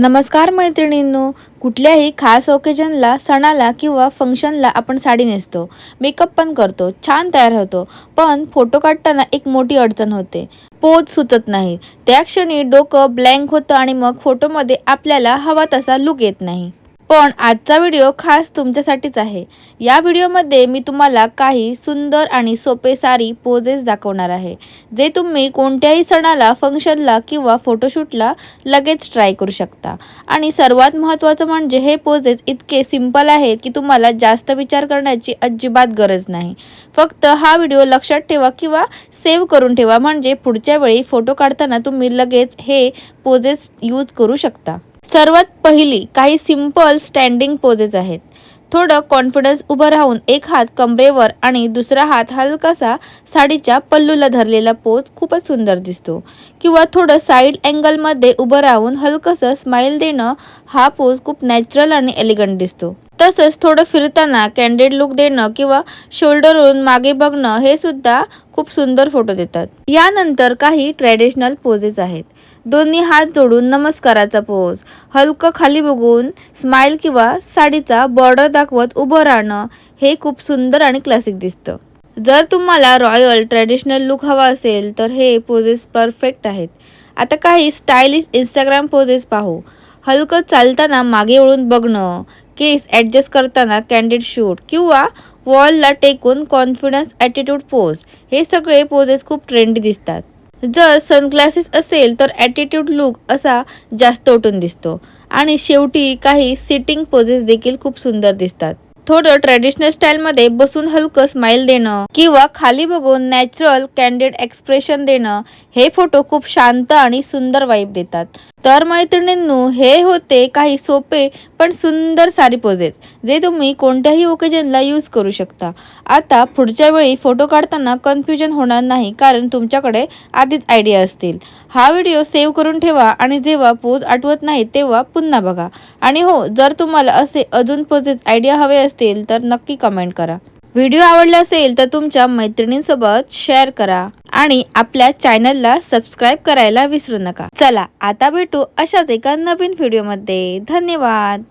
नमस्कार मैत्रिणींनो, कुठल्याही खास ओकेजनला, सणाला किंवा फंक्शनला आपण साडी नेसतो, मेकअप पण करतो, छान तयार होतो. पण फोटो काढताना एक मोठी अडचण होते. पोज सुचत नाही. त्या क्षणी डोकं ब्लँक होतं आणि मग फोटोमध्ये आपल्याला हवा तसा लुक येत नाही. पण आजचा व्हिडिओ खास तुमच्यासाठीच आहे. या व्हिडिओमध्ये मी तुम्हाला काही सुंदर आणि सोपे सारी पोजेस दाखवणार आहे, जे तुम्ही कोणत्याही सणाला, फंक्शनला किंवा फोटोशूटला लगेच ट्राय करू शकता. आणि सर्वात महत्त्वाचं म्हणजे हे पोजेस इतके सिंपल आहेत की तुम्हाला जास्त विचार करण्याची अजिबात गरज नाही. फक्त हा व्हिडिओ लक्षात ठेवा किंवा सेव्ह करून ठेवा, म्हणजे पुढच्या वेळी फोटो काढताना तुम्ही लगेच हे पोजेस यूज करू शकता. सर्वात पहिली काही सिंपल स्टँडिंग पोजेस आहेत. थोडं कॉन्फिडन्स उभं राहून एक हात कमरेवर आणि दुसरा हात हलकासा साडीच्या पल्लूला धरलेला पोज खूपच सुंदर दिसतो. किंवा थोडं साईड अँगलमध्ये उभं राहून हलकंसं स्माईल देणं, हा पोज खूप नॅचरल आणि एलिगंट दिसतो. तसंच थोडं फिरताना कॅन्डिड लुक देणं किंवा शोल्डरवरून मागे बघणं, हे सुद्धा खूप सुंदर फोटो देतात. यानंतर काही ट्रॅडिशनल पोजेस आहेत. दोन्ही हात जोडून नमस्काराचा पोज, हलकं खाली बघून स्माईल किंवा साडीचा बॉर्डर दाखवत उभं राहणं, हे खूप सुंदर आणि क्लासिक दिसतं. जर तुम्हाला रॉयल ट्रॅडिशनल लुक हवा असेल तर हे पोजेस परफेक्ट आहेत. आता काही स्टायलिश इंस्टाग्राम पोजेस पाहू. हलकं चालताना मागे वळून बघणं, केस ॲडजस्ट करताना कॅन्डिड शूट किंवा वॉलला टेकून कॉन्फिडन्स ॲटिट्यूड पोज, हे सगळे पोजेस खूप ट्रेंडी दिसतात. जर सनग्लासेस असेल तर ॲटिट्यूड लुक असा जास्त उठून दिसतो. आणि शेवटी काही सिटिंग पोजेस देखील खूप सुंदर दिसतात. थोडं ट्रेडिशनल स्टाईलमध्ये बसून हलकं स्माईल देणं किंवा खाली बघून नॅचरल कॅन्डिड एक्सप्रेशन देणं, हे फोटो खूप शांत आणि सुंदर वाईब देतात. तर मैत्रिणींनो, हे होते काही सोपे पण सुंदर सारी पोजेस, जे तुम्ही कोणत्याही ओकेजनला यूज करू शकता. आता पुढच्या वेळी फोटो काढताना कन्फ्युजन होणार नाही, कारण तुमच्याकडे आधीच आयडिया असतील. हा व्हिडिओ सेव्ह करून ठेवा आणि जेव्हा पोज आठवत नाही तेव्हा पुन्हा बघा. आणि हो, जर तुम्हाला असे अजून पोजेस आयडिया हवे असतील तर नक्की कमेंट करा. व्हिडिओ आवडला असेल तर तुमच्या मैत्रिणींसोबत शेअर करा आणि आपल्या चॅनलला सबस्क्राईब करायला विसरू नका. चला आता भेटू अशाच एका नवीन व्हिडिओमध्ये. धन्यवाद.